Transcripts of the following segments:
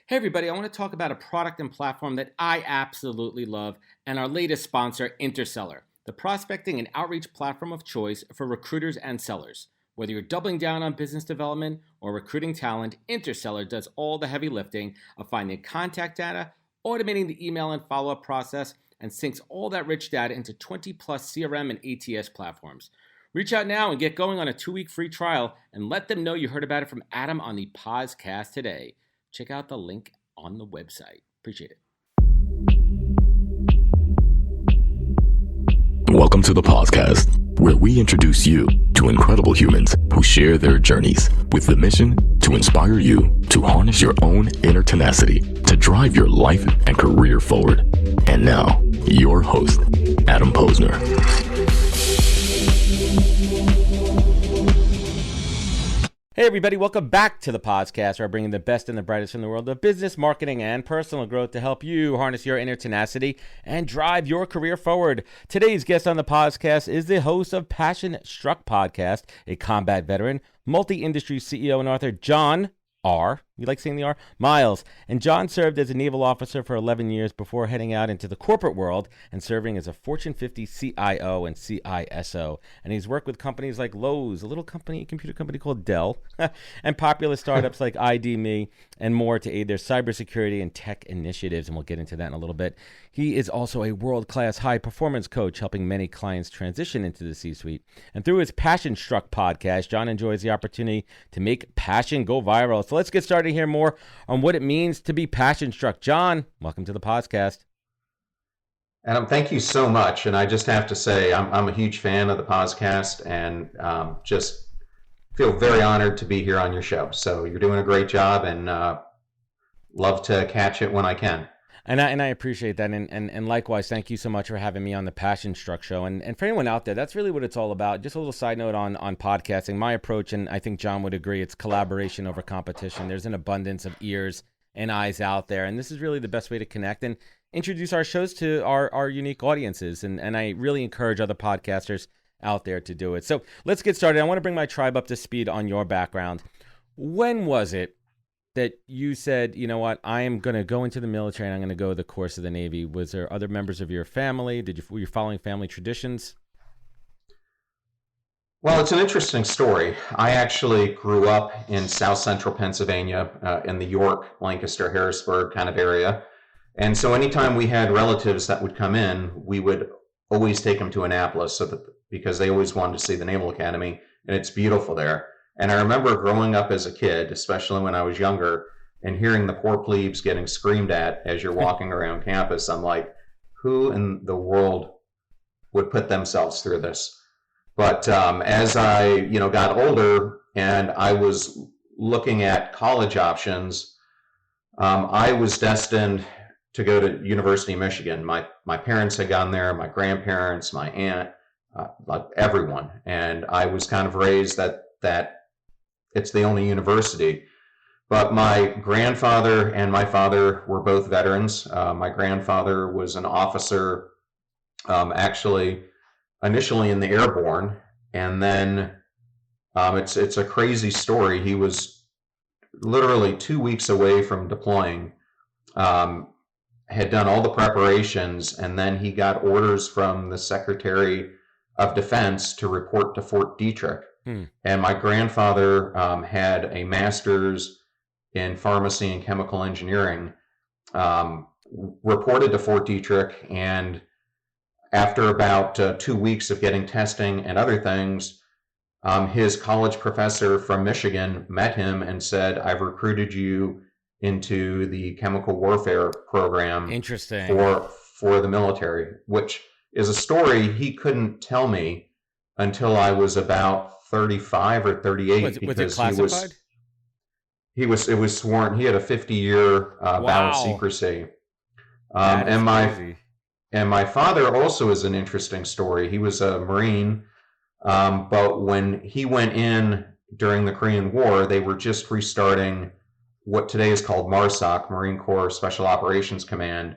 Hey everybody, I want to talk about a product and platform that I absolutely love and our latest sponsor, Interseller, the prospecting and outreach platform of choice for recruiters and sellers. Whether you're doubling down on business development or recruiting talent, Interseller does all the heavy lifting of finding contact data, automating the email and follow-up process, and syncs all that rich data into 20 plus CRM and ATS platforms. Reach out now and get going on a 2-week free trial and let them know you heard about it from Adam on the podcast today. Check out the link on the website. Appreciate it. Welcome to the podcast, where we introduce you to incredible humans who share their journeys with the mission to inspire you to harness your own inner tenacity to drive your life and career forward. And now, your host, Adam Posner. Hey everybody, welcome back to the podcast, where I bring in the best and the brightest from the world of business, marketing, and personal growth to help you harness your inner tenacity and drive your career forward. Today's guest on the podcast is the host of PassionStruck Podcast, a combat veteran, multi-industry CEO and author, John R. You like saying the R? Miles. And John served as a naval officer for 11 years before heading out into the corporate world and serving as a Fortune 50 CIO and CISO. And he's worked with companies like Lowe's, a little computer company called Dell, and popular startups like ID.me and more to aid their cybersecurity and tech initiatives. And we'll get into that in a little bit. He is also a world-class high-performance coach, helping many clients transition into the C-suite. And through his PassionStruck podcast, John enjoys the opportunity to make passion go viral. So let's get started to hear more on what it means to be passion-struck. John, welcome to the podcast. Adam, thank you so much. And I just have to say, I'm a huge fan of the podcast and just feel very honored to be here on your show. So you're doing a great job and love to catch it when I can. And I appreciate that. And likewise, thank you so much for having me on the PassionStruck show. And for anyone out there, that's really what it's all about. Just a little side note on podcasting. My approach, and I think John would agree, it's collaboration over competition. There's an abundance of ears and eyes out there. And this is really the best way to connect and introduce our shows to our unique audiences. And I really encourage other podcasters out there to do it. So let's get started. I want to bring my tribe up to speed on your background. When was it that you said, you know what, I am going to go into the military and I'm going to go the course of the Navy? Was there other members of your family? Were you following family traditions? Well, it's an interesting story. I actually grew up in South Central Pennsylvania, in the York, Lancaster, Harrisburg kind of area. And so anytime we had relatives that would come in, we would always take them to Annapolis because they always wanted to see the Naval Academy, and it's beautiful there. And I remember growing up as a kid, especially when I was younger, and hearing the poor plebes getting screamed at as you're walking around campus. I'm like, who in the world would put themselves through this? But as I got older and I was looking at college options, I was destined to go to University of Michigan. My parents had gone there, my grandparents, my aunt, everyone. And I was kind of raised that it's the only university. But my grandfather and my father were both veterans. My grandfather was an officer, actually initially in the airborne. And then it's a crazy story. He was literally 2 weeks away from deploying, had done all the preparations, and then he got orders from the Secretary of Defense to report to Fort Detrick. And my grandfather had a master's in pharmacy and chemical engineering, reported to Fort Detrick, and after about 2 weeks of getting testing and other things, his college professor from Michigan met him and said, I've recruited you into the chemical warfare program. Interesting. For the military, which is a story he couldn't tell me until I was about 35 or 38. Was it classified? It was sworn. He had a 50-year vow of secrecy. And my father also is an interesting story. He was a Marine, but when he went in during the Korean War, they were just restarting what today is called MARSOC, Marine Corps Special Operations Command.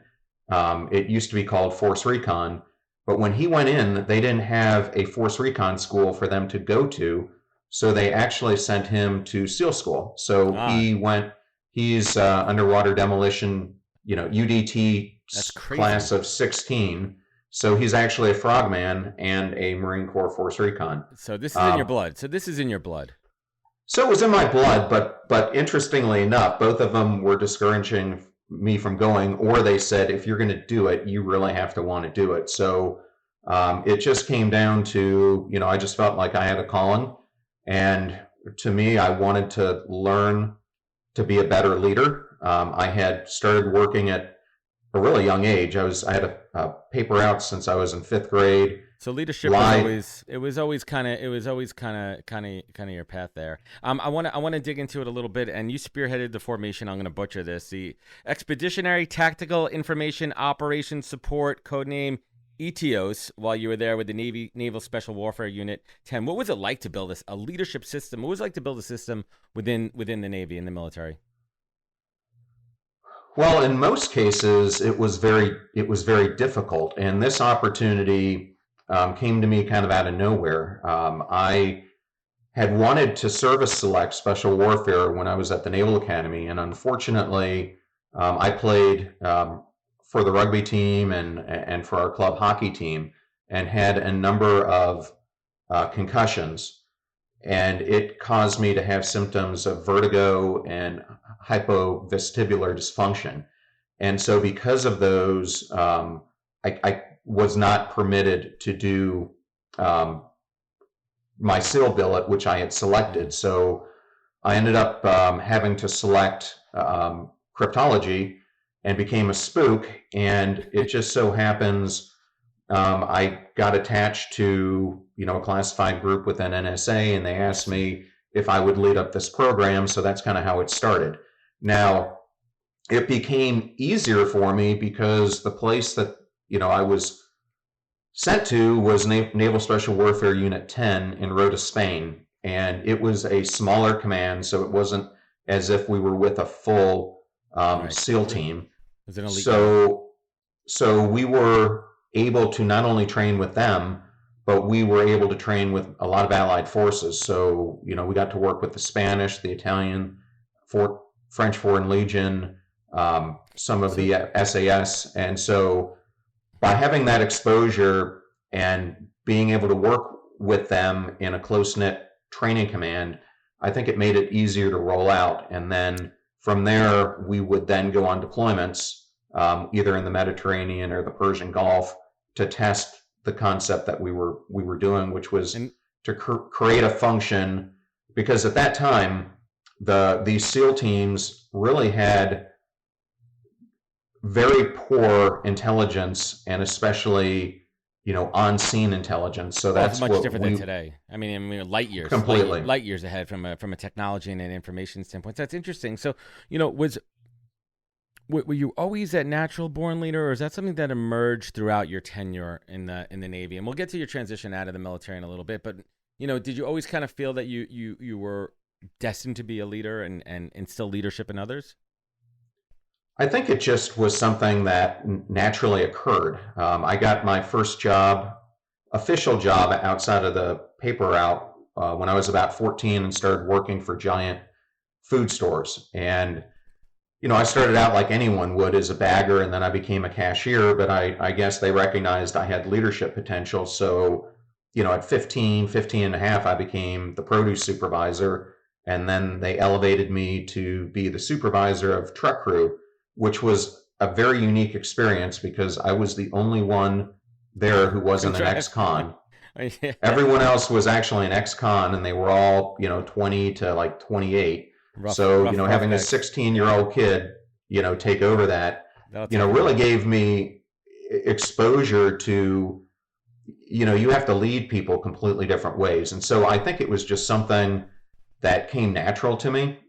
It used to be called Force Recon. But when he went in, they didn't have a Force Recon school for them to go to. So they actually sent him to SEAL school. So he went He's underwater demolition, UDT That's crazy. class of 16. So he's actually a frogman and a Marine Corps Force Recon. So this is in your blood. So it was in my blood, but interestingly enough, both of them were discouraging me from going, or they said, if you're going to do it, you really have to want to do it. So it just came down to, I just felt like I had a calling. And to me, I wanted to learn to be a better leader. I had started working at a really young age. I had a paper out since I was in 5th grade. So leadership was always kind of your path there. I want to dig into it a little bit, and you spearheaded the formation. I'm going to butcher this. The Expeditionary Tactical Information Operations Support, codename ETOS, while you were there with the Naval Special Warfare Unit 10. What was it like to build a leadership system? What was it like to build a system within the Navy and the military? Well, in most cases, it was very difficult, and this opportunity came to me kind of out of nowhere. I had wanted to service select special warfare when I was at the Naval Academy, and unfortunately, I played for the rugby team and for our club hockey team, and had a number of concussions, and it caused me to have symptoms of vertigo and hypovestibular dysfunction. And so because of those, I was not permitted to do my SEAL billet, which I had selected. So I ended up having to select cryptology and became a spook. And it just so happens I got attached to a classified group within NSA, and they asked me if I would lead up this program. So that's kind of how it started. Now, it became easier for me because the place that I was sent to was Naval Special Warfare Unit 10 in Rota, Spain, and it was a smaller command, so it wasn't as if we were with a full SEAL team. Was it an elite so we were able to not only train with them, but we were able to train with a lot of allied forces. So we got to work with the Spanish, the Italian, French Foreign Legion, some of the SAS, and so by having that exposure and being able to work with them in a close-knit training command, I think it made it easier to roll out. And then from there, we would then go on deployments, either in the Mediterranean or the Persian Gulf, to test the concept that we were doing, which was to create a function. Because at that time, these SEAL teams really had very poor intelligence, and especially on-scene intelligence. So that's much different than today. I mean light years, completely light years ahead from a technology and an information standpoint. So that's interesting. So were you always that natural born leader, or is that something that emerged throughout your tenure in the Navy? And we'll get to your transition out of the military in a little bit, but did you always kind of feel that you were destined to be a leader and instill leadership in others? I think it just was something that naturally occurred. I got my first official job outside of the paper route when I was about 14 and started working for giant food stores. And, I started out like anyone would as a bagger, and then I became a cashier, but I guess they recognized I had leadership potential. So, at 15 and a half, I became the produce supervisor, and then they elevated me to be the supervisor of truck crew, which was a very unique experience because I was the only one there who wasn't an ex-con. Everyone else was actually an ex-con, and they were all, 20 to like 28. So having a 16-year-old kid, take over that, really gave me exposure to, you have to lead people completely different ways. And so I think it was just something that came natural to me.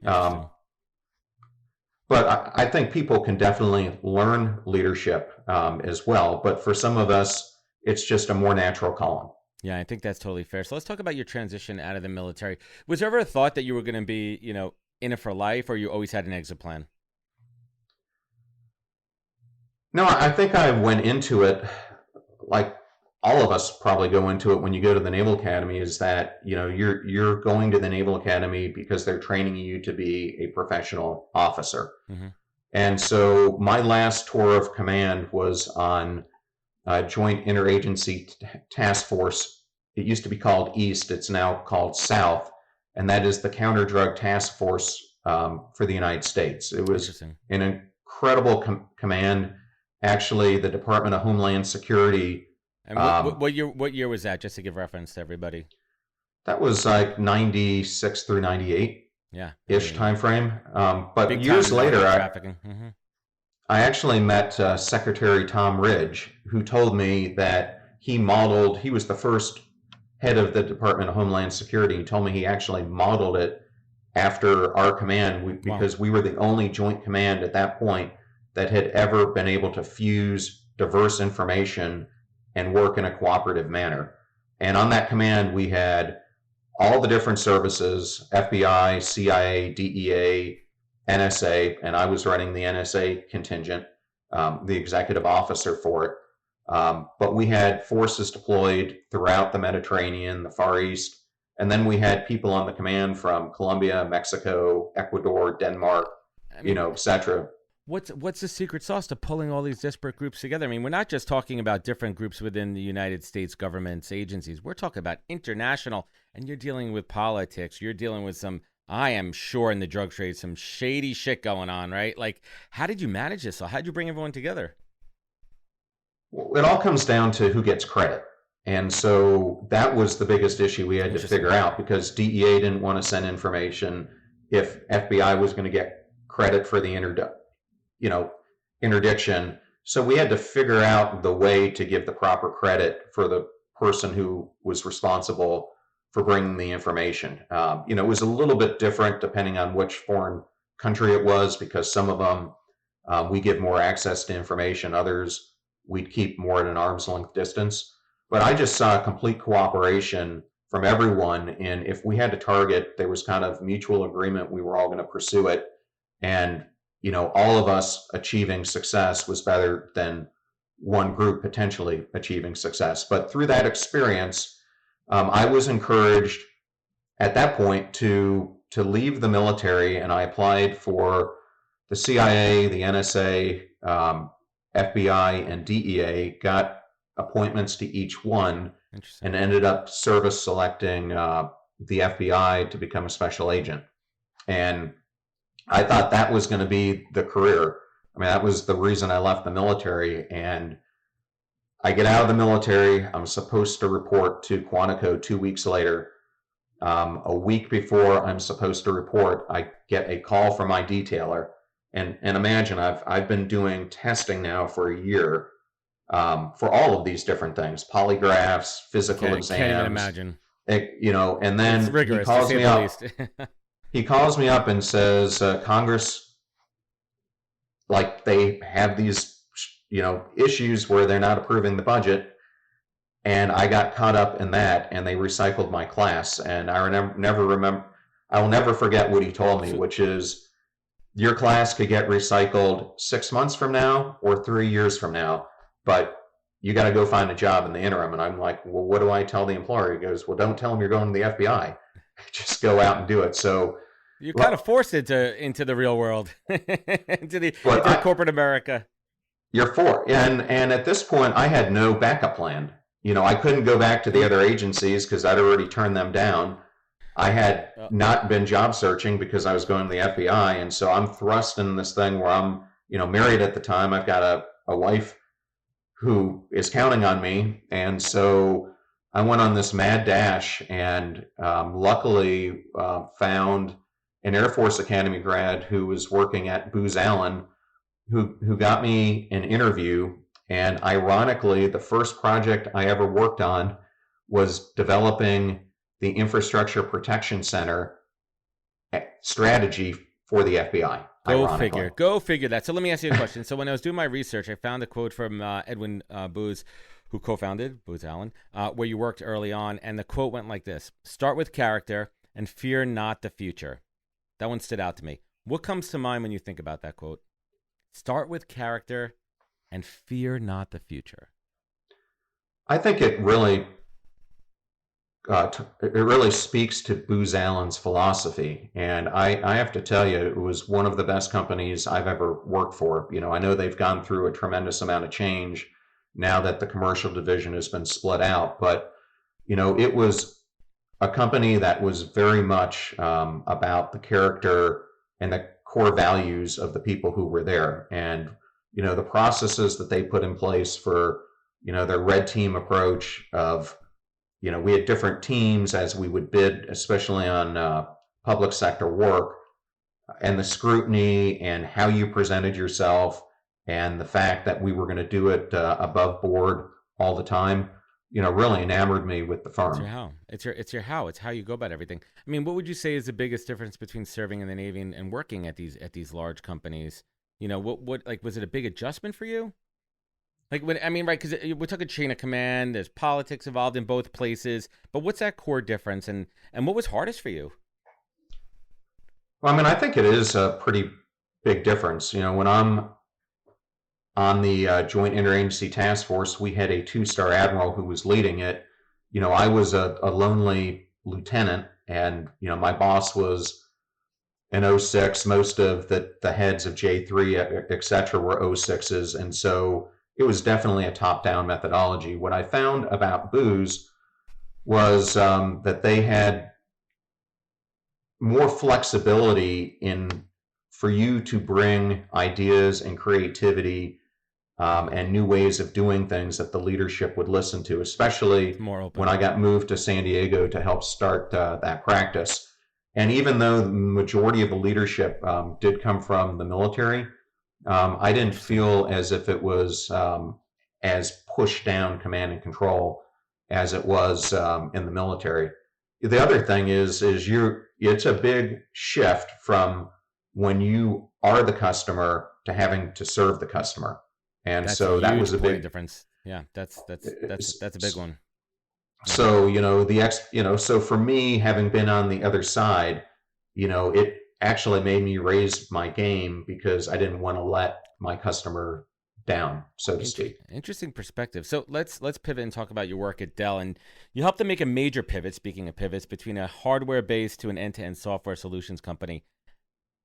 But I think people can definitely learn leadership as well. But for some of us, it's just a more natural calling. Yeah, I think that's totally fair. So let's talk about your transition out of the military. Was there ever a thought that you were going to be, in it for life, or you always had an exit plan? No, I think I went into it like all of us probably go into it when you go to the Naval Academy, is that, you know, you're going to the Naval Academy because they're training you to be a professional officer. Mm-hmm. And so my last tour of command was on Joint Interagency Task Force. It used to be called East. It's now called South. And that is the Counter Drug Task Force for the United States. It was an incredible command. Actually, the Department of Homeland Security. And what year was that, just to give reference to everybody? That was like 96 through 98. Yeah. Ish time frame. But Big years later, mm-hmm. I actually met Secretary Tom Ridge, who told me that he was the first head of the Department of Homeland Security. He told me he actually modeled it after our command because we were the only joint command at that point that had ever been able to fuse diverse information and work in a cooperative manner. And on that command, we had all the different services, FBI, CIA, DEA, NSA, and I was running the NSA contingent, the executive officer for it. But we had forces deployed throughout the Mediterranean, the Far East, and then we had people on the command from Colombia, Mexico, Ecuador, Denmark, et cetera. What's the secret sauce to pulling all these disparate groups together? I mean, we're not just talking about different groups within the United States government's agencies. We're talking about international, and you're dealing with politics. You're dealing with some, I am sure in the drug trade, some shady shit going on, right? Like, how did you manage this? How did you bring everyone together? Well, it all comes down to who gets credit. And so that was the biggest issue we had to figure out, because DEA didn't want to send information if FBI was going to get credit for the interdiction. So we had to figure out the way to give the proper credit for the person who was responsible for bringing the information. It was a little bit different depending on which foreign country it was, because some of them we give more access to information, others we'd keep more at an arm's length distance. But I just saw complete cooperation from everyone, and if we had to target, there was kind of mutual agreement we were all going to pursue it. And all of us achieving success was better than one group potentially achieving success. But through that experience, I was encouraged at that point to leave the military, and I applied for the CIA, the NSA, FBI, and DEA, got appointments to each one, and ended up service selecting the FBI to become a special agent. And I thought that was going to be the career. I mean, that was the reason I left the military. And I get out of the military. I'm supposed to report to Quantico 2 weeks later. A week before I'm supposed to report, I get a call from my detailer. And imagine, I've been doing testing now for a year for all of these different things, polygraphs, physical exams. Can't even imagine. And then it's rigorous, he calls to say me the up. least. He calls me up and says, Congress, like, they have these, issues where they're not approving the budget. And I got caught up in that, and they recycled my class. And I will never forget what he told me, which is, your class could get recycled 6 months from now or 3 years from now, but you got to go find a job in the interim. And I'm like, well, what do I tell the employer? He goes, well, don't tell them you're going to the FBI. Just go out and do it. So you're kind of forced into the real world, into corporate America. You're for, and at this point, I had no backup plan. I couldn't go back to the other agencies because I'd already turned them down. I had not been job searching because I was going to the FBI, and so I'm thrust in this thing where I'm, married at the time. I've got a wife who is counting on me, and so I went on this mad dash, and luckily found an Air Force Academy grad who was working at Booz Allen, who got me an interview. And ironically, the first project I ever worked on was developing the Infrastructure Protection Center strategy for the FBI. Go figure that. So let me ask you a question. So when I was doing my research, I found a quote from Edwin Booz, who co-founded Booz Allen, where you worked early on. And the quote went like this: "Start with character and fear not the future." That one stood out to me. What comes to mind when you think about that quote? Start with character and fear not the future. I think it really speaks to Booz Allen's philosophy. And I have to tell you, it was one of the best companies I've ever worked for. I know they've gone through a tremendous amount of change now that the commercial division has been split out. But, it was a company that was very much about the character and the core values of the people who were there. And, the processes that they put in place for, their red team approach of, we had different teams as we would bid, especially on public sector work, and the scrutiny and how you presented yourself and the fact that we were going to do it above board all the time, really enamored me with the firm. It's your how. It's how you go about everything. I mean, what would you say is the biggest difference between serving in the Navy and working at these large companies? What like, was it a big adjustment for you? Like, right, because we're talking chain of command, there's politics involved in both places, but what's that core difference, and what was hardest for you? Well, I think it is a pretty big difference. When I'm on the Joint Interagency Task Force, we had a 2-star admiral who was leading it. I was a lonely lieutenant, and, my boss was an 06. Most of the heads of J3, et cetera, were 06s. And so it was definitely a top-down methodology. What I found about Booz was that they had more flexibility for you to bring ideas and creativity and new ways of doing things that the leadership would listen to, especially when I got moved to San Diego to help start that practice. And even though the majority of the leadership did come from the military, I didn't feel as if it was as push down command and control as it was in the military. The other thing is it's a big shift from when you are the customer to having to serve the customer. And so that was a big difference. Yeah, that's a big one. So, so for me, having been on the other side, it actually made me raise my game because I didn't want to let my customer down, so to speak. Interesting perspective. So let's pivot and talk about your work at Dell. And you helped them make a major pivot, speaking of pivots, between a hardware-based to an end-to-end software solutions company.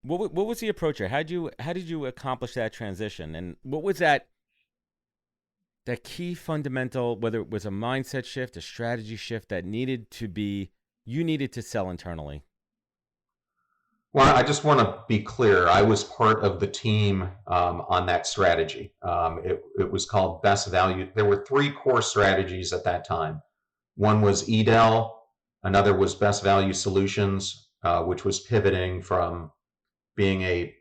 What was the approach here? How did you accomplish that transition? And what was that key fundamental, whether it was a mindset shift, a strategy shift that you needed to sell internally? Well, I just want to be clear. I was part of the team on that strategy. It was called Best Value. There were 3 core strategies at that time. One was eDell. Another was Best Value Solutions, which was pivoting from being a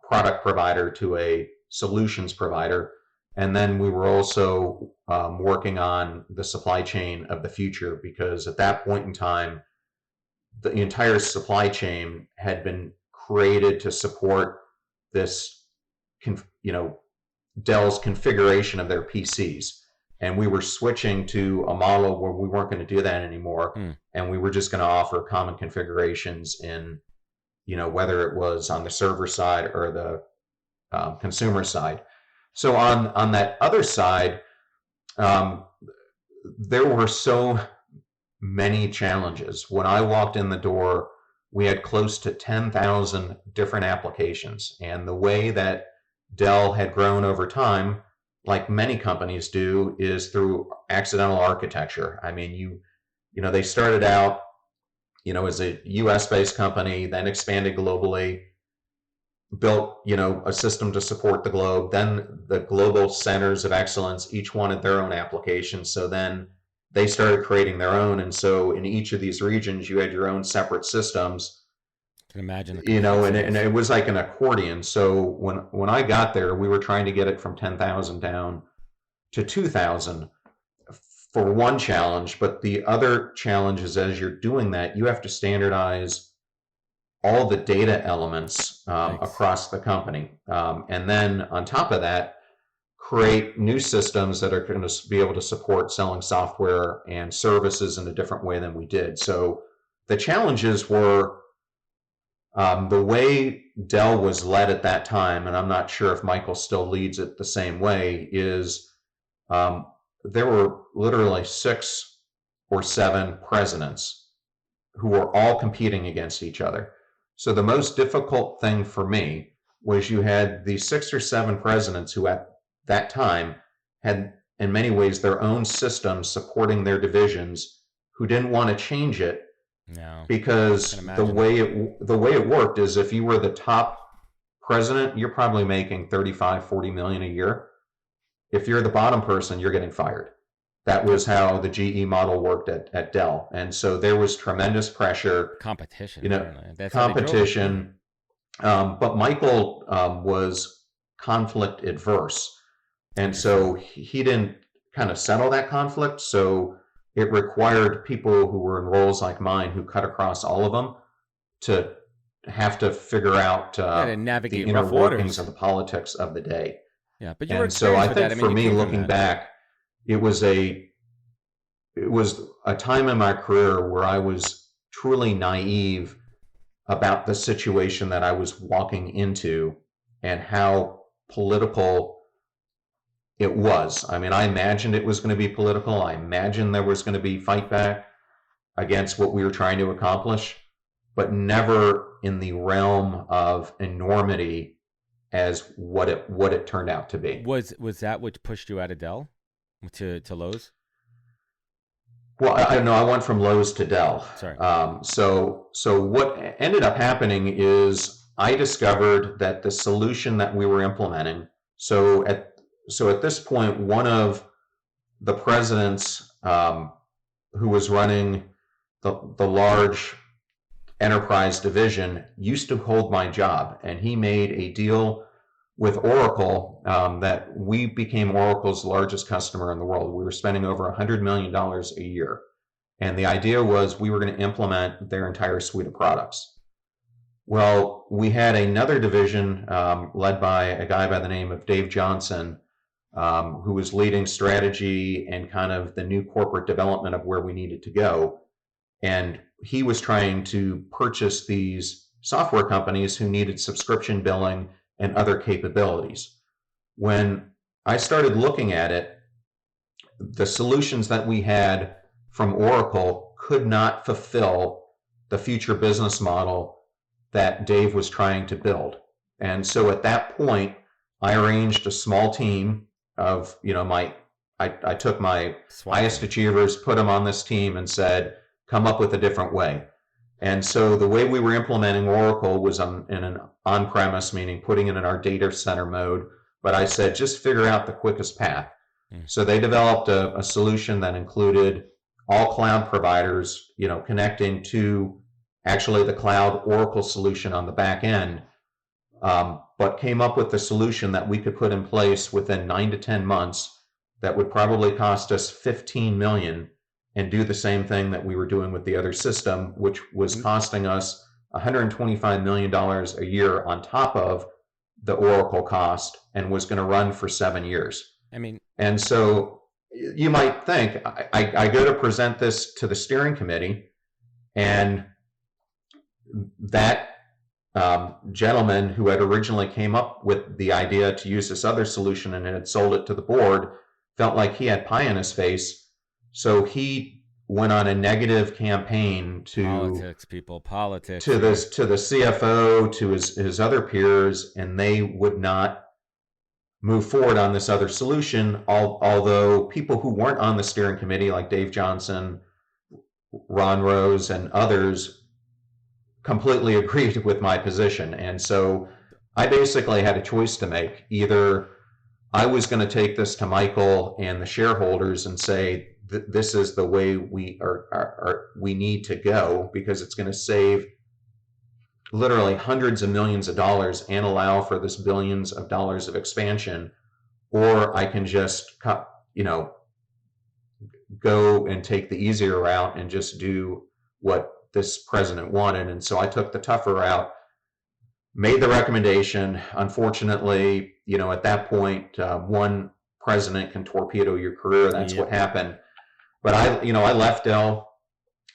product provider to a solutions provider. And then we were also working on the supply chain of the future, because at that point in time, the entire supply chain had been created to support this, Dell's configuration of their PCs. And we were switching to a model where we weren't going to do that anymore. And we were just going to offer common configurations in, whether it was on the server side or the consumer side. So on that other side, there were so many challenges. When I walked in the door, we had close to 10,000 different applications. And the way that Dell had grown over time, like many companies do, is through accidental architecture. I mean, they started out, as a US-based company, then expanded globally, built, a system to support the globe. Then the global centers of excellence each wanted their own applications. So then they started creating their own. And so in each of these regions, you had your own separate systems. I can imagine. And it was like an accordion. So when I got there, we were trying to get it from 10,000 down to 2,000 for one challenge. But the other challenge is, as you're doing that, you have to standardize all the data elements across the company. And then on top of that, create new systems that are going to be able to support selling software and services in a different way than we did. So the challenges were the way Dell was led at that time, and I'm not sure if Michael still leads it the same way, is there were literally 6 or 7 presidents who were all competing against each other. So the most difficult thing for me was you had these 6 or 7 presidents who at that time had in many ways their own systems supporting their divisions, who didn't want to change it. No, Because the way it worked is if you were the top president, you're probably making 35, 40 million a year. If you're the bottom person, you're getting fired. That was how the GE model worked at Dell. And so there was tremendous pressure. Competition. That's competition. But Michael was conflict adverse. And so he didn't kind of settle that conflict. So it required people who were in roles like mine, who cut across all of them, to have to figure out to navigate the inner workings of the politics of the day. Yeah, but you were so I think that. for me, looking back, it was a time in my career where I was truly naive about the situation that I was walking into and how political it was. I mean, I imagined it was going to be political. I imagined there was going to be fight back against what we were trying to accomplish, but never in the realm of enormity as what it turned out to be. Was that what pushed you out of Dell to Lowe's? Well, I know I went from Lowe's to Dell. Sorry. So what ended up happening is I discovered that the solution that we were implementing. So at this point, one of the presidents who was running the large enterprise division used to hold my job, and he made a deal with Oracle that we became Oracle's largest customer in the world. We were spending over $100 million a year. And the idea was we were going to implement their entire suite of products. Well, we had another division led by a guy by the name of Dave Johnson, who was leading strategy and kind of the new corporate development of where we needed to go. And he was trying to purchase these software companies who needed subscription billing and other capabilities. When I started looking at it, the solutions that we had from Oracle could not fulfill the future business model that Dave was trying to build. And so at that point, I arranged a small team of, I took my highest achievers, put them on this team and said, come up with a different way. And so the way we were implementing Oracle was in an on-premise, meaning putting it in our data center mode. But I said, just figure out the quickest path. So they developed a solution that included all cloud providers, connecting to actually the cloud Oracle solution on the back end, but came up with a solution that we could put in place within 9 to 10 months that would probably cost us $15 million and do the same thing that we were doing with the other system, which was costing us $125 million a year on top of the Oracle cost, and was going to run for 7 years. And so you might think, I go to present this to the steering committee, and that gentleman who had originally came up with the idea to use this other solution and had sold it to the board felt like he had pie in his face. So he went on a negative campaign to politics to the CFO, to his other peers, and they would not move forward on this other solution. Although people who weren't on the steering committee, like Dave Johnson, Ron Rose, and others, completely agreed with my position. And so I basically had a choice to make. Either I was going to take this to Michael and the shareholders and say, this is the way we need to go, because it's going to save literally hundreds of millions of dollars and allow for this billions of dollars of expansion, or I can just go and take the easier route and just do what this president wanted. And so I took the tougher route, made the recommendation. Unfortunately, at that point, one president can torpedo your career. That's what happened. But I left Dell,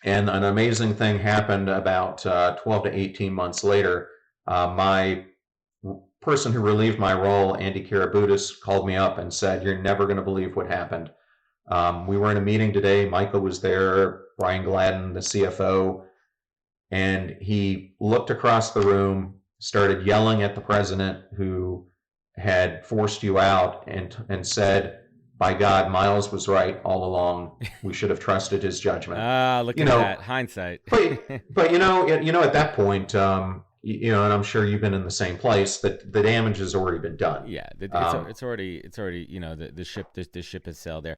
and an amazing thing happened about 12 to 18 months later. My person who relieved my role, Andy Karabutis, called me up and said, "You're never going to believe what happened. We were in a meeting today. Michael was there, Brian Gladden, the CFO, and he looked across the room, started yelling at the president who had forced you out, and said, by God, Miles was right all along. We should have trusted his judgment. Look at that hindsight. but at that point, and I'm sure you've been in the same place, that the damage has already been done. Yeah, it's already the ship has sailed there.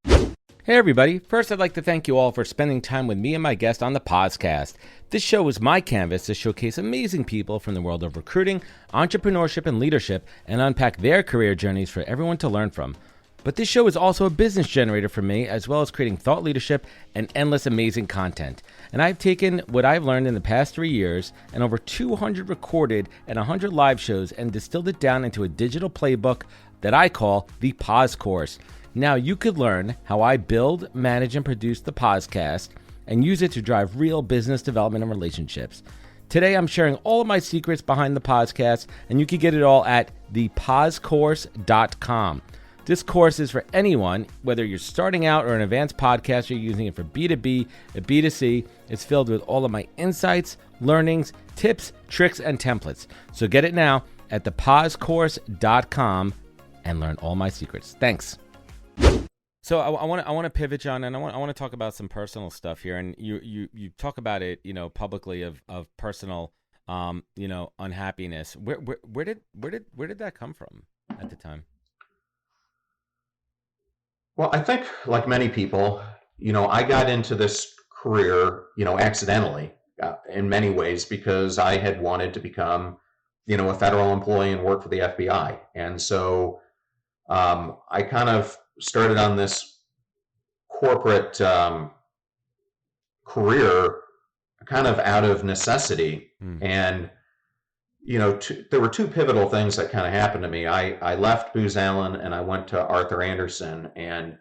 Hey everybody, first I'd like to thank you all for spending time with me and my guest on the podcast. This show is my canvas to showcase amazing people from the world of recruiting, entrepreneurship, and leadership, and unpack their career journeys for everyone to learn from. But this show is also a business generator for me, as well as creating thought leadership and endless amazing content. And I've taken what I've learned in the past 3 years and over 200 recorded and 100 live shows and distilled it down into a digital playbook that I call the Pause Course. Now you could learn how I build, manage, and produce the podcast and use it to drive real business development and relationships. Today I'm sharing all of my secrets behind the podcast, and you can get it all at thepausecourse.com. This course is for anyone, whether you're starting out or an advanced podcaster using it for B2B and B2C. It's filled with all of my insights, learnings, tips, tricks, and templates. So get it now at thepausecourse.com and learn all my secrets. Thanks. So I want to pivot, John, and I want to talk about some personal stuff here. And you talk about it, publicly of personal, unhappiness. Where did that come from at the time? Well, I think, like many people, I got into this career, accidentally in many ways, because I had wanted to become, a federal employee and work for the FBI. And so I kind of started on this corporate career kind of out of necessity. And, there were two pivotal things that kind of happened to me. I left Booz Allen and I went to Arthur Andersen, and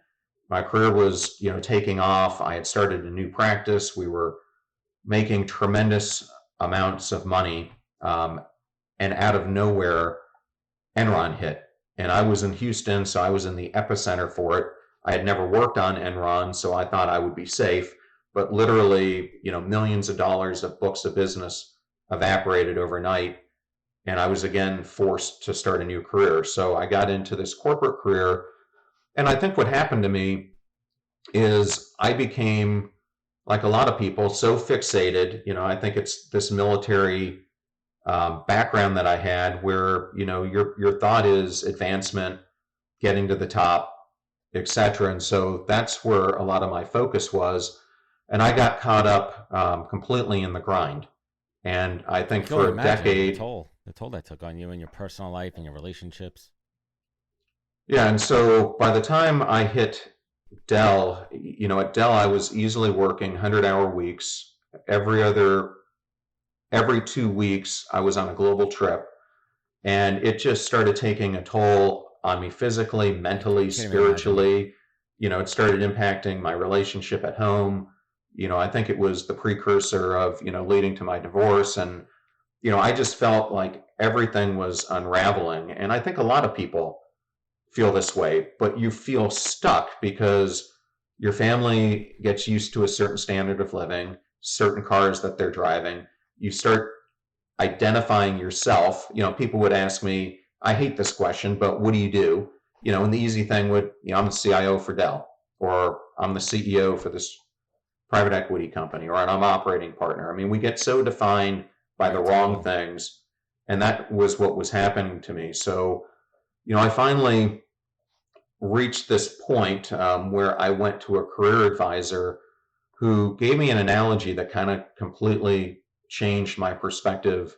my career was, taking off. I had started a new practice. We were making tremendous amounts of money. And out of nowhere, Enron hit. And I was in Houston, so I was in the epicenter for it. I had never worked on Enron, so I thought I would be safe. But literally, millions of dollars of books of business evaporated overnight. And I was again forced to start a new career. So I got into this corporate career. And I think what happened to me is I became, like a lot of people, so fixated. I think it's this military background that I had where, your thought is advancement, getting to the top, etc. And so that's where a lot of my focus was. And I got caught up completely in the grind. And I think for a decade, the toll that took on you in your personal life and your relationships. Yeah. And so by the time I hit Dell, at Dell, I was easily working 100-hour weeks. Every 2 weeks, I was on a global trip, and it just started taking a toll on me physically, mentally, spiritually. It started impacting my relationship at home. I think it was the precursor of, leading to my divorce. And, I just felt like everything was unraveling. And I think a lot of people feel this way, but you feel stuck because your family gets used to a certain standard of living, certain cars that they're driving. You start identifying yourself. People would ask me, I hate this question, but what do you do? And the easy thing would, I'm the CIO for Dell, or I'm the CEO for this private equity company, or I'm operating partner. I mean, we get so defined by the wrong things. And that was what was happening to me. So, I finally reached this point where I went to a career advisor who gave me an analogy that kind of completely changed my perspective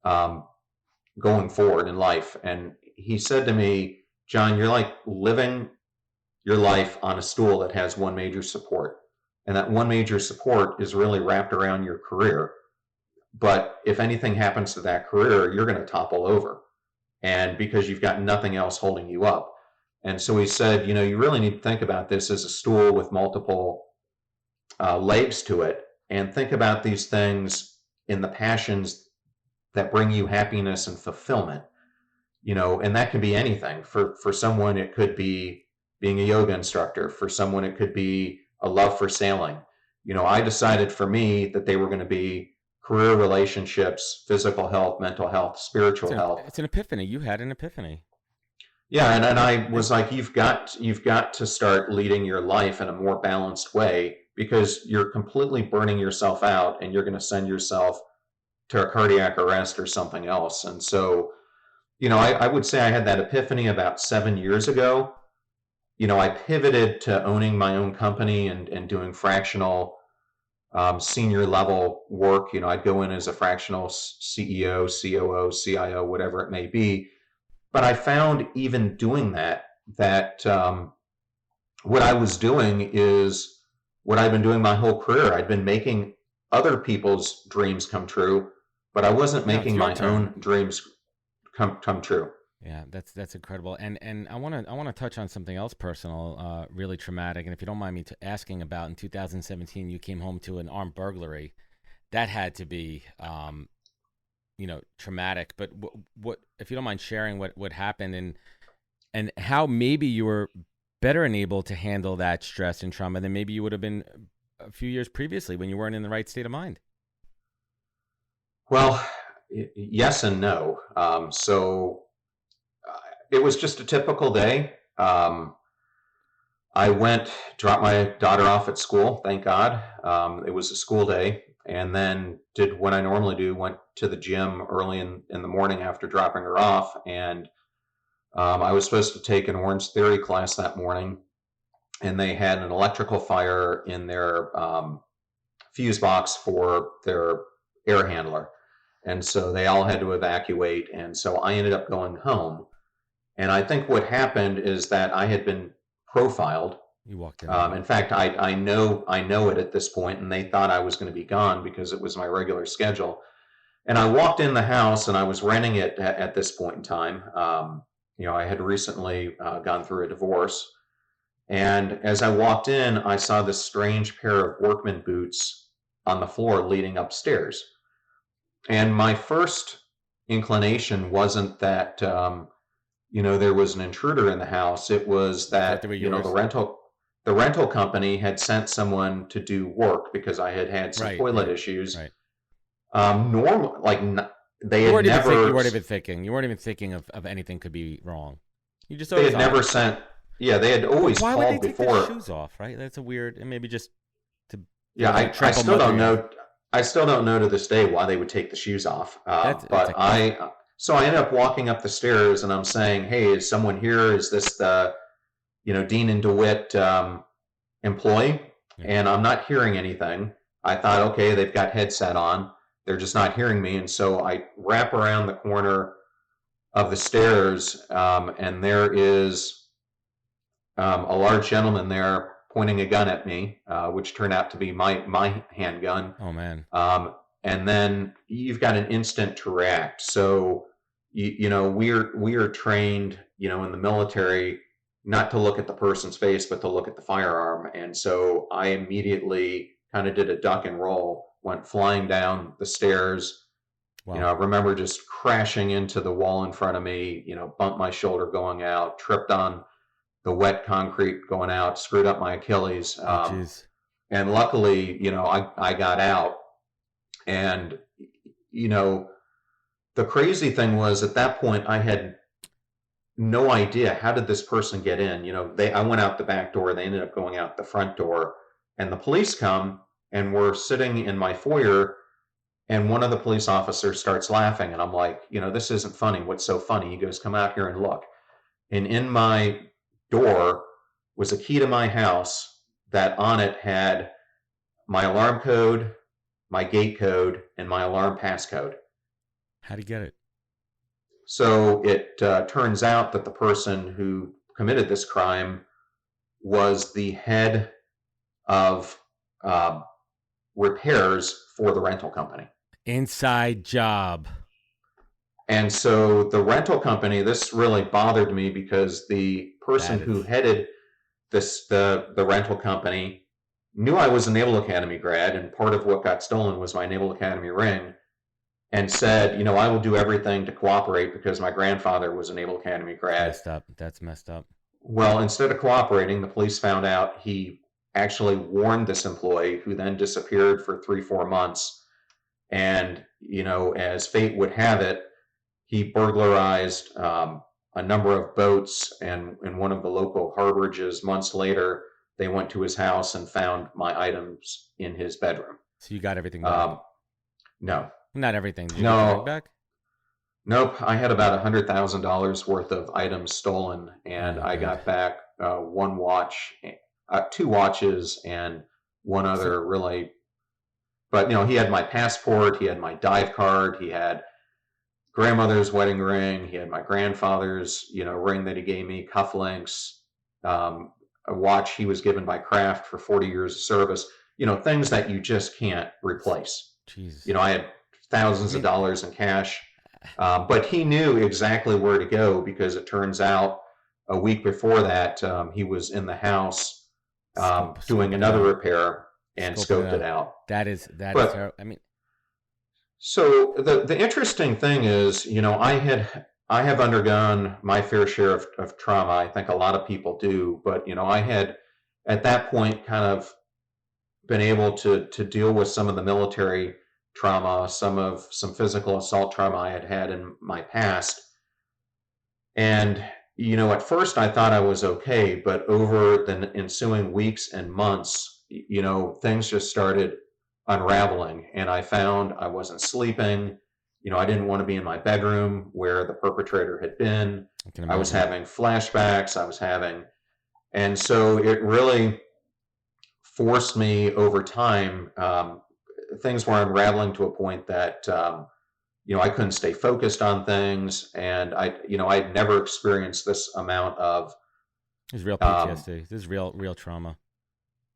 going forward in life. And he said to me, John, you're like living your life on a stool that has one major support. And that one major support is really wrapped around your career. But if anything happens to that career, you're going to topple over. And because you've got nothing else holding you up. And so he said, you really need to think about this as a stool with multiple legs to it, and think about these things in the passions that bring you happiness and fulfillment. And that can be anything. For someone, it could be, being a yoga instructor. For someone, it could be a love for sailing. I decided for me that they were going to be career, relationships, physical health, mental health, spiritual health. It's an epiphany. You had an epiphany. Yeah, and I was like, you've got to start leading your life in a more balanced way, because you're completely burning yourself out and you're going to send yourself to a cardiac arrest or something else. And so, I would say I had that epiphany about 7 years ago. I pivoted to owning my own company and doing fractional senior level work. I'd go in as a fractional CEO, COO, CIO, whatever it may be. But I found even doing that what I was doing is what I've been doing my whole career. I'd been making other people's dreams come true, but I wasn't making my own dreams come true. Yeah, that's incredible. And I want to touch on something else personal, really traumatic. And if you don't mind me asking about, in 2017, you came home to an armed burglary. That had to be, traumatic. But what if you don't mind sharing what happened and how maybe you were better enabled to handle that stress and trauma than maybe you would have been a few years previously when you weren't in the right state of mind? Well, yes and no. So it was just a typical day. I dropped my daughter off at school, thank God. It was a school day, and then did what I normally do, went to the gym early in the morning after dropping her off. And I was supposed to take an Orange Theory class that morning, and they had an electrical fire in their fuse box for their air handler. And so they all had to evacuate. And so I ended up going home. And I think what happened is that I had been profiled. You walked in. In fact, I know it at this point, and they thought I was going to be gone because it was my regular schedule. And I walked in the house, and I was renting it at this point in time. I had recently gone through a divorce. And as I walked in, I saw this strange pair of workman boots on the floor leading upstairs. And my first inclination wasn't that, there was an intruder in the house. It was that, the rental company had sent someone to do work because I had some toilet issues. Right. They had never. You weren't even thinking of anything could be wrong. You just they had never sent. Yeah, they had always called before. Why would they take their shoes off? Right, that's a weird, and maybe just to. Yeah, I still don't know. I still don't know to this day why they would take the shoes off. So I ended up walking up the stairs, and I'm saying, "Hey, is someone here? Is this the, Dean and DeWitt employee?" Yeah. And I'm not hearing anything. I thought, okay, they've got headset on. They're just not hearing me. And so I wrap around the corner of the stairs, and there is a large gentleman there pointing a gun at me, which turned out to be my handgun. Oh, man. And then you've got an instant to react. So, we are trained, in the military, not to look at the person's face, but to look at the firearm. And so I immediately kind of did a duck and roll, went flying down the stairs. Wow. I remember just crashing into the wall in front of me, bumped my shoulder going out, tripped on the wet concrete going out, screwed up my Achilles. And luckily, I got out. And, the crazy thing was, at that point, I had no idea, how did this person get in? I went out the back door, they ended up going out the front door, and the police come, and we're sitting in my foyer, and one of the police officers starts laughing, and I'm like, this isn't funny. What's so funny? He goes, "Come out here and look." And in my door was a key to my house that on it had my alarm code, my gate code, and my alarm passcode. How'd he get it? So it turns out that the person who committed this crime was the head of repairs for the rental company. Inside job. And so the rental company, this really bothered me because the person who headed the rental company knew I was a Naval Academy grad, and part of what got stolen was my Naval Academy ring, and said, I will do everything to cooperate because my grandfather was a Naval Academy grad. Messed up. That's messed up. Well, instead of cooperating, the police found out he actually warned this employee, who then disappeared for 3-4 months. And, as fate would have it, he burglarized a number of boats, and in one of the local harborages months later, they went to his house and found my items in his bedroom. So you got everything back? No. Not everything. Did you get everything back? Nope. I had about $100,000 worth of items stolen, and I got back one watch, 2 watches, and one other really. But, he had my passport, he had my dive card, he had grandmother's wedding ring, he had my grandfather's, ring that he gave me, cufflinks, a watch he was given by Kraft for 40 years of service, things that you just can't replace. Jeez. I had thousands of dollars in cash, but he knew exactly where to go, because it turns out a week before that, he was in the house doing another repair and scoped it out. That is terrible. I mean, so the interesting thing is, I have undergone my fair share of trauma. I think a lot of people do, but I had at that point kind of been able to deal with some of the military trauma, some physical assault trauma I had in my past. And, at first I thought I was okay, but over the ensuing weeks and months, things just started unraveling, and I found I wasn't sleeping. I didn't want to be in my bedroom where the perpetrator had been. I was having flashbacks. And so it really forced me over time. Things were unraveling to a point that, I couldn't stay focused on things. And I'd never experienced this amount of. This is real PTSD. This is real trauma.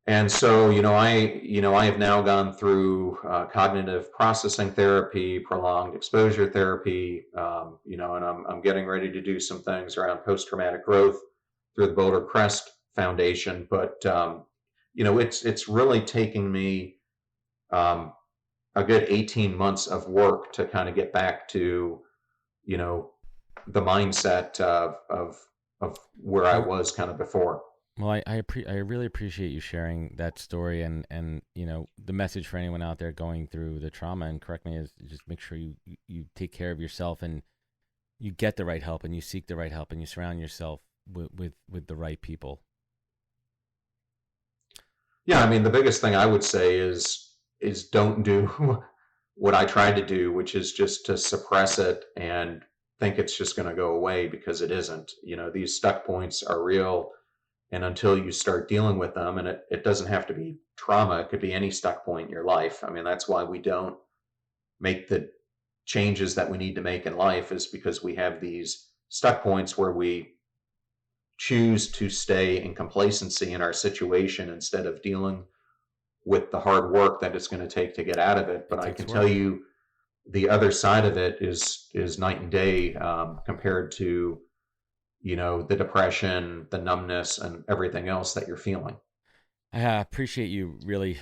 And so, I have now gone through cognitive processing therapy, prolonged exposure therapy, and I'm getting ready to do some things around post-traumatic growth through the Boulder Crest Foundation. But, it's really taking me a good 18 months of work to kind of get back to, the mindset of where I was kind of before. Well, I really appreciate you sharing that story, and the message for anyone out there going through the trauma, and correct me, is just make sure you take care of yourself, and you get the right help, and you seek the right help, and you surround yourself with the right people. Yeah, I mean, the biggest thing I would say is don't do what I tried to do, which is just to suppress it and think it's just going to go away, because it isn't. These stuck points are real. And until you start dealing with them, and it doesn't have to be trauma, it could be any stuck point in your life. I mean, that's why we don't make the changes that we need to make in life, is because we have these stuck points where we choose to stay in complacency in our situation instead of dealing with the hard work that it's going to take to get out of it. But I can tell you the other side of it is night and day compared to the depression, the numbness, and everything else that you're feeling. I appreciate you really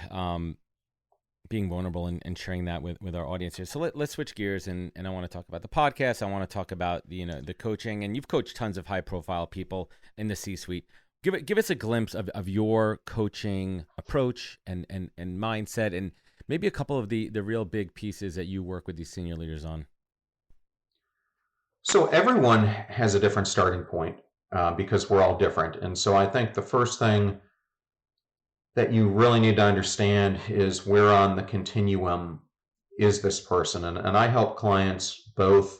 being vulnerable and sharing that with our audience here. So let's switch gears, and I want to talk about the podcast. I want to talk about the coaching, and you've coached tons of high profile people in the C-suite. Give us a glimpse of your coaching approach and mindset, and maybe a couple of the real big pieces that you work with these senior leaders on. So everyone has a different starting point because we're all different. And so I think the first thing that you really need to understand is where on the continuum is this person. And I help clients both,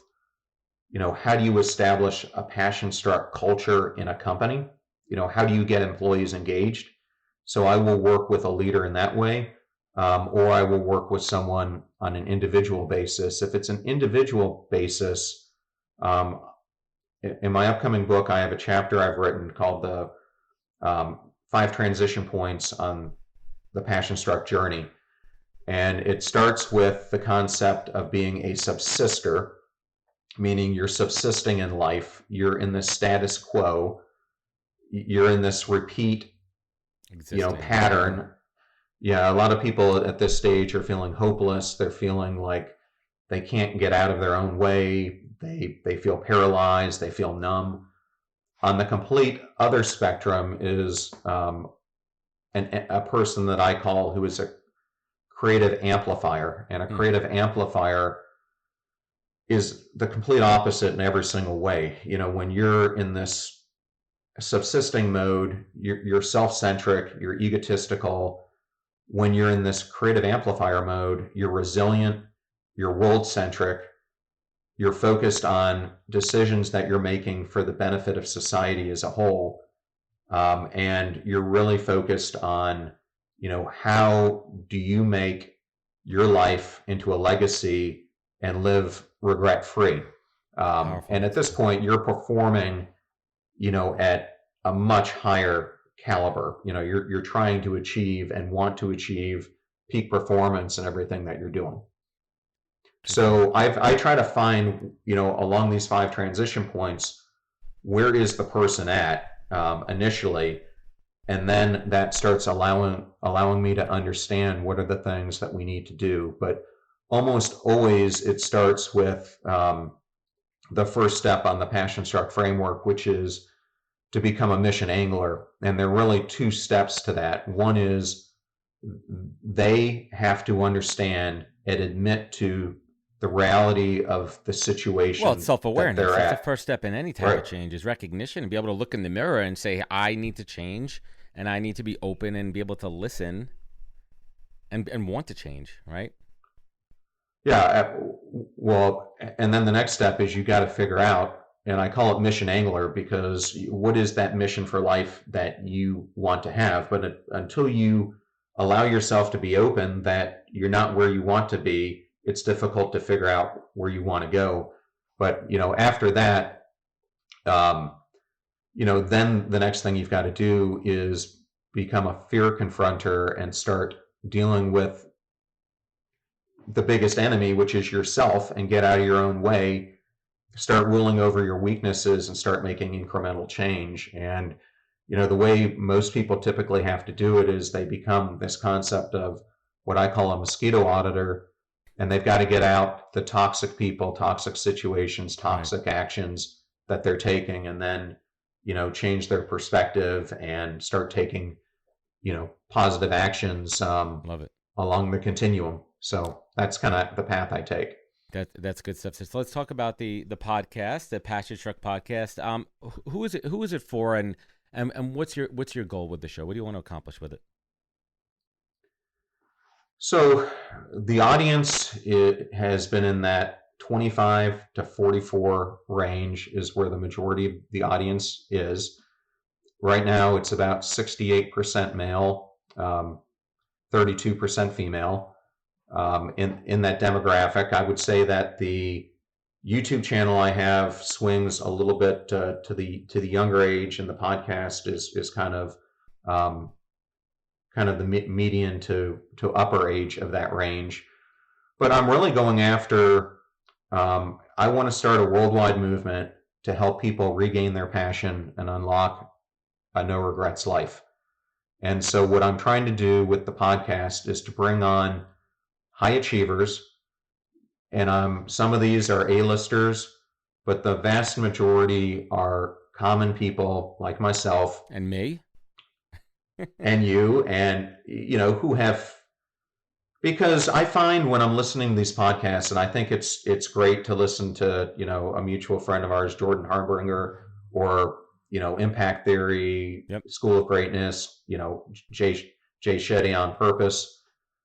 how do you establish a PassionStruck culture in a company? How do you get employees engaged? So I will work with a leader in that way, or I will work with someone on an individual basis. If it's an individual basis, in my upcoming book, I have a chapter I've written called the 5 transition points on the PassionStruck journey. And it starts with the concept of being a subsister, meaning you're subsisting in life. You're in this status quo. You're in this repeat, pattern. Yeah, a lot of people at this stage are feeling hopeless. They're feeling like they can't get out of their own way. They feel paralyzed. They feel numb. On the complete other spectrum is a person that I call who is a creative amplifier. And a creative amplifier is the complete opposite in every single way. When you're in this subsisting mode, you're self-centric, you're egotistical. When you're in this creative amplifier mode, you're resilient, you're world-centric, you're focused on decisions that you're making for the benefit of society as a whole. And you're really focused on, how do you make your life into a legacy and live regret-free? And at this point, you're performing, at a much higher caliber. You're trying to achieve and want to achieve peak performance in everything that you're doing. So I try to find, along these 5 transition points, where is the person at initially, and then that starts allowing me to understand what are the things that we need to do. But almost always it starts with the first step on the PassionStruck framework, which is to become a mission angler. And there are really 2 steps to that. One is they have to understand and admit to the reality of the situation. Well, it's self-awareness. That's the first step in any type of change, is recognition, and be able to look in the mirror and say, I need to change, and I need to be open and be able to listen and want to change, right? Yeah. Well, and then the next step is you got to figure out, and I call it mission angler, because what is that mission for life that you want to have? But until you allow yourself to be open that you're not where you want to be, it's difficult to figure out where you want to go. But, after that, then the next thing you've got to do is become a fear confronter and start dealing with the biggest enemy, which is yourself, and get out of your own way, start ruling over your weaknesses and start making incremental change. And, the way most people typically have to do it is they become this concept of what I call a mosquito auditor, and they've got to get out the toxic people, toxic situations, toxic actions that they're taking, and then, change their perspective and start taking, positive actions Love it. along the continuum. So that's kind of the path I take. That's good stuff. So let's talk about the podcast, the PassionStruck Podcast. Who is it for, and what's your goal with the show? What do you want to accomplish with it? So the audience, it has been in that 25 to 44 range is where the majority of the audience is. Right now, it's about 68% male, 32% female. In that demographic, I would say that the YouTube channel I have swings a little bit to the younger age, and the podcast is kind of the median to upper age of that range. But I'm really going after, I want to start a worldwide movement to help people regain their passion and unlock a no regrets life. And so what I'm trying to do with the podcast is to bring on high achievers, and some of these are A-listers, but the vast majority are common people like myself. And me. And you, and who have, because I find when I'm listening to these podcasts, and I think it's great to listen to a mutual friend of ours, Jordan Harbinger, or Impact Theory, School of Greatness, Jay Shetty on Purpose.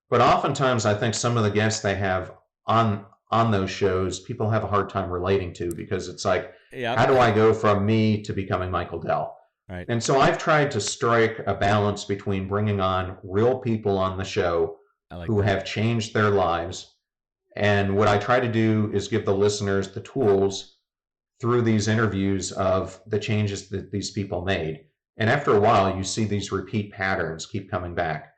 But oftentimes I think some of the guests they have on those shows, people have a hard time relating to, because it's like, how do I go from me to becoming Michael Dell? Right. And so I've tried to strike a balance between bringing on real people on the show who have changed their lives. And what I try to do is give the listeners the tools through these interviews of the changes that these people made. And after a while, you see these repeat patterns keep coming back.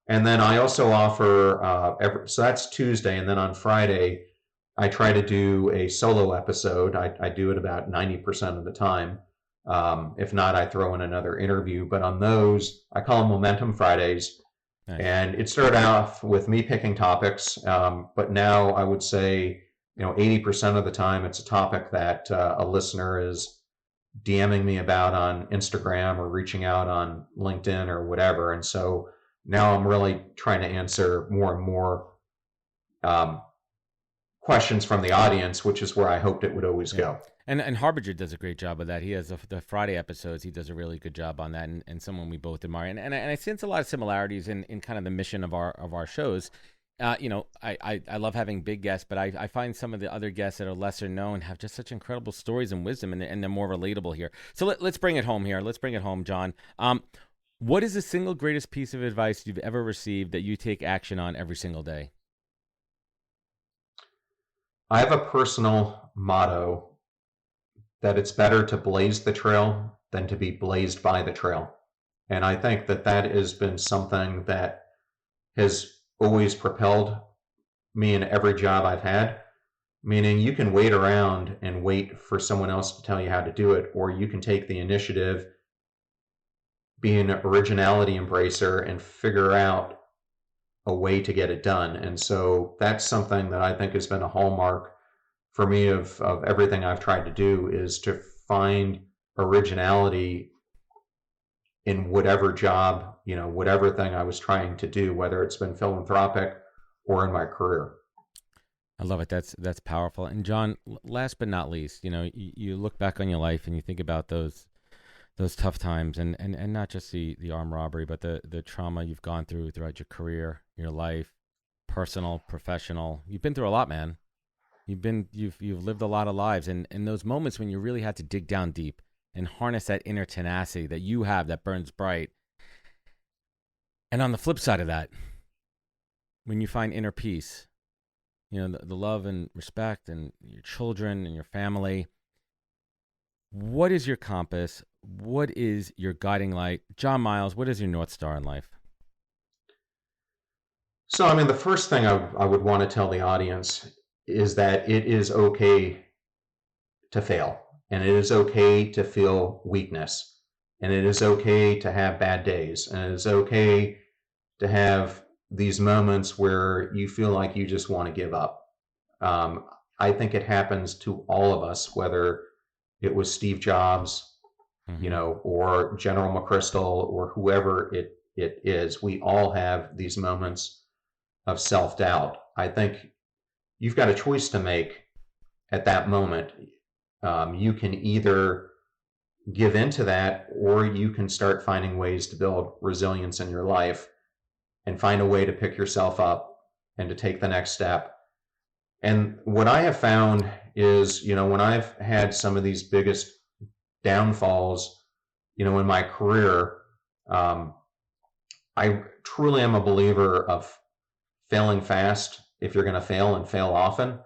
And then I also offer, so that's Tuesday. And then on Friday, I try to do a solo episode. I do it about 90% of the time. If not, I throw in another interview. But on those, I call them Momentum Fridays. Nice. And it started off with me picking topics. But now I would say, 80% of the time it's a topic that a listener is DMing me about on Instagram or reaching out on LinkedIn or whatever. And so now I'm really trying to answer more and more questions from the audience, which is where I hoped it would always go. And Harbinger does a great job of that. He has the Friday episodes. He does a really good job on that, and someone we both admire. And I sense a lot of similarities in kind of the mission of our shows. I love having big guests, but I find some of the other guests that are lesser known have just such incredible stories and wisdom, and they're more relatable here. So let's bring it home here. Let's bring it home, John. What is the single greatest piece of advice you've ever received that you take action on every single day? I have a personal motto that it's better to blaze the trail than to be blazed by the trail. And I think that has been something that has always propelled me in every job I've had, meaning you can wait around and wait for someone else to tell you how to do it, or you can take the initiative, be an originality embracer, and figure out a way to get it done. And so that's something that I think has been a hallmark for me of everything I've tried to do, is to find originality in whatever job, whatever thing I was trying to do, whether it's been philanthropic or in my career. I love it. That's powerful. And John, last but not least, you look back on your life and you think about those tough times, and not just the armed robbery, but the trauma you've gone throughout your career, your life, personal, professional. You've been through a lot, man. You've lived a lot of lives, and those moments when you really had to dig down deep and harness that inner tenacity that you have that burns bright. And on the flip side of that, when you find inner peace, the love and respect and your children and your family, what is your compass? What is your guiding light? John Miles, what is your North Star in life? So, the first thing I would want to tell the audience is that it is okay to fail, and it is okay to feel weakness, and it is okay to have bad days, and it is okay to have these moments where you feel like you just want to give up. I think it happens to all of us, whether it was Steve Jobs, or General McChrystal, or whoever it is. We all have these moments of self-doubt. I think you've got a choice to make at that moment. You can either give into that, or you can start finding ways to build resilience in your life and find a way to pick yourself up and to take the next step. And what I have found is, when I've had some of these biggest downfalls, in my career, I truly am a believer of failing fast if you're going to fail, and fail often.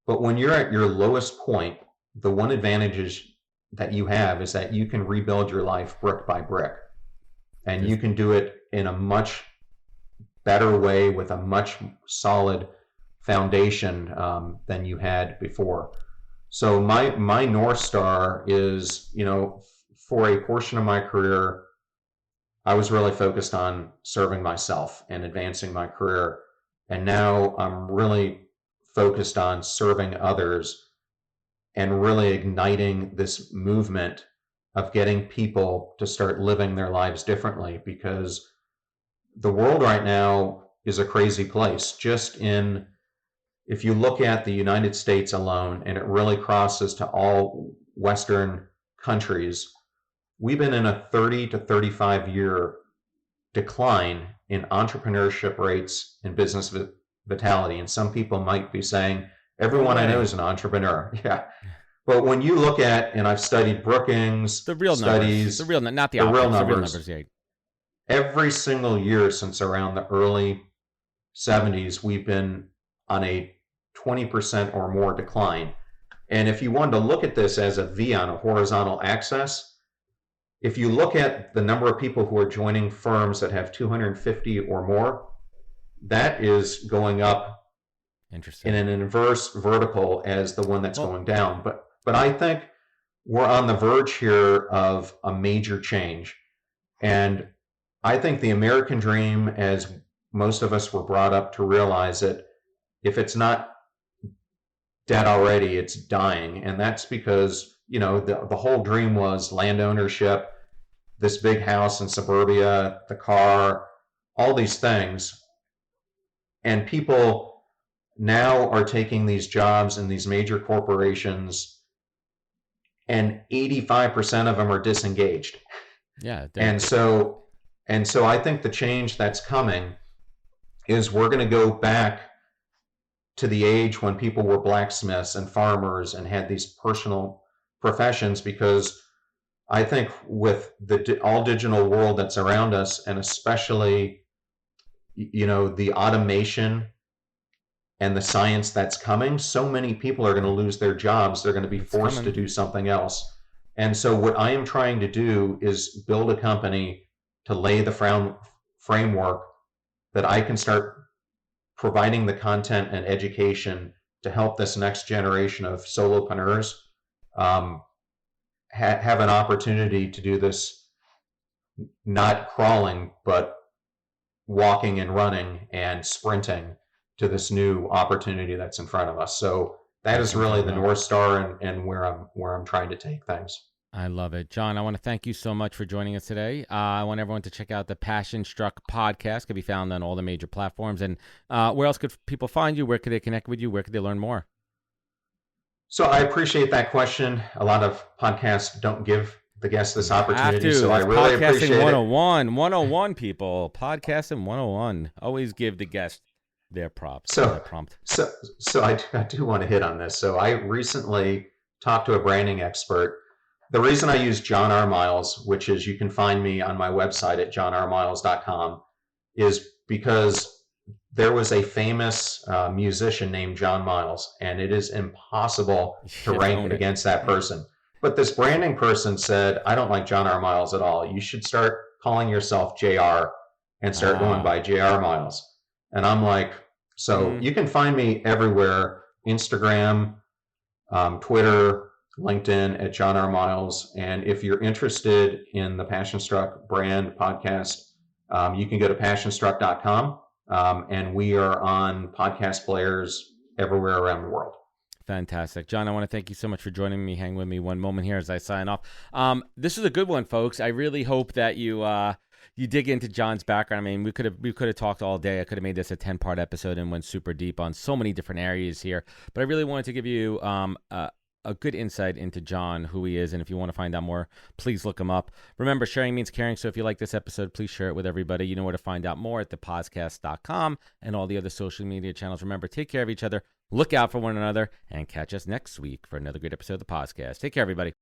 But when you're at your lowest point, the one advantage that you have is that you can rebuild your life brick by brick. And you can do it in a much better way with a much solid foundation than you had before. So my North Star is, for a portion of my career, I was really focused on serving myself and advancing my career. And now I'm really focused on serving others and really igniting this movement of getting people to start living their lives differently, because the world right now is a crazy place. If you look at the United States alone, and it really crosses to all Western countries, we've been in a 30 to 35 year decline in entrepreneurship rates and business vitality. And some people might be saying, everyone I know is an entrepreneur. Yeah. But when you look at, and I've studied Brookings, the real studies, numbers, not the real numbers. numbers. Yeah. Every single year since around the early 70s, we've been on a 20% or more decline. And if you wanted to look at this as a V on a horizontal axis, if you look at the number of people who are joining firms that have 250 or more, that is going up in an inverse vertical as the one that's going down. But I think we're on the verge here of a major change. And I think the American dream, as most of us were brought up to realize it, if it's not dead already, it's dying. And that's because, the whole dream was land ownership, this big house in suburbia, the car, all these things. And people now are taking these jobs in these major corporations, and 85% of them are disengaged. Yeah. And so I think the change that's coming is we're going to go back to the age when people were blacksmiths and farmers and had these personal professions, because I think with the all digital world that's around us, and especially, the automation and the science that's coming, so many people are going to lose their jobs. They're going to be forced to do something else. And so what I am trying to do is build a company to lay the framework that I can start providing the content and education to help this next generation of solopreneurs have an opportunity to do this, not crawling, but walking and running and sprinting to this new opportunity that's in front of us. So that is really the North Star and where I'm trying to take things. I love it. John, I want to thank you so much for joining us today. I want everyone to check out the PassionStruck Podcast. It can be found on all the major platforms. And where else could people find you? Where could they connect with you? Where could they learn more? So I appreciate that question. A lot of podcasts don't give the guests this opportunity. So I really appreciate it. Podcasting 101, people. Podcasting 101. Always give the guest their props. So I do want to hit on this. So I recently talked to a branding expert. The reason I use John R. Miles, which is, you can find me on my website at johnrmiles.com, is because there was a famous musician named John Miles, and it is impossible to rank against that person. But this branding person said, I don't like John R. Miles at all. You should start calling yourself JR and start going by JR Miles. And I'm like, you can find me everywhere: Instagram, Twitter, LinkedIn at John R. Miles. And if you're interested in the PassionStruck brand podcast, you can go to PassionStruck.com. And we are on podcast players everywhere around the world. Fantastic. John, I want to thank you so much for joining me. Hang with me one moment here as I sign off. This is a good one, folks. I really hope that you dig into John's background. I mean, we could have talked all day. I could have made this a 10-part episode and went super deep on so many different areas here. But I really wanted to give you a good insight into John, who he is, and if you want to find out more, please look him up. Remember, sharing means caring, so if you like this episode, please share it with everybody. You know where to find out more at thepodcast.com and all the other social media channels. Remember, take care of each other, look out for one another, and catch us next week for another great episode of the podcast. Take care, everybody.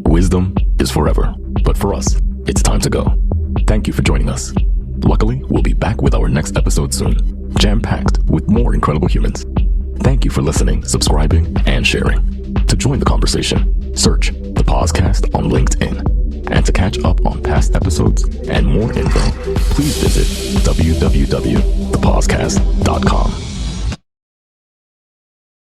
Wisdom is forever, but for us, it's time to go. Thank you for joining us. Luckily, we'll be back with our next episode soon, jam-packed with more incredible humans. Thank you for listening, subscribing, and sharing. To join the conversation, search the podcast on LinkedIn. And to catch up on past episodes and more info, please visit www.thepodcast.com.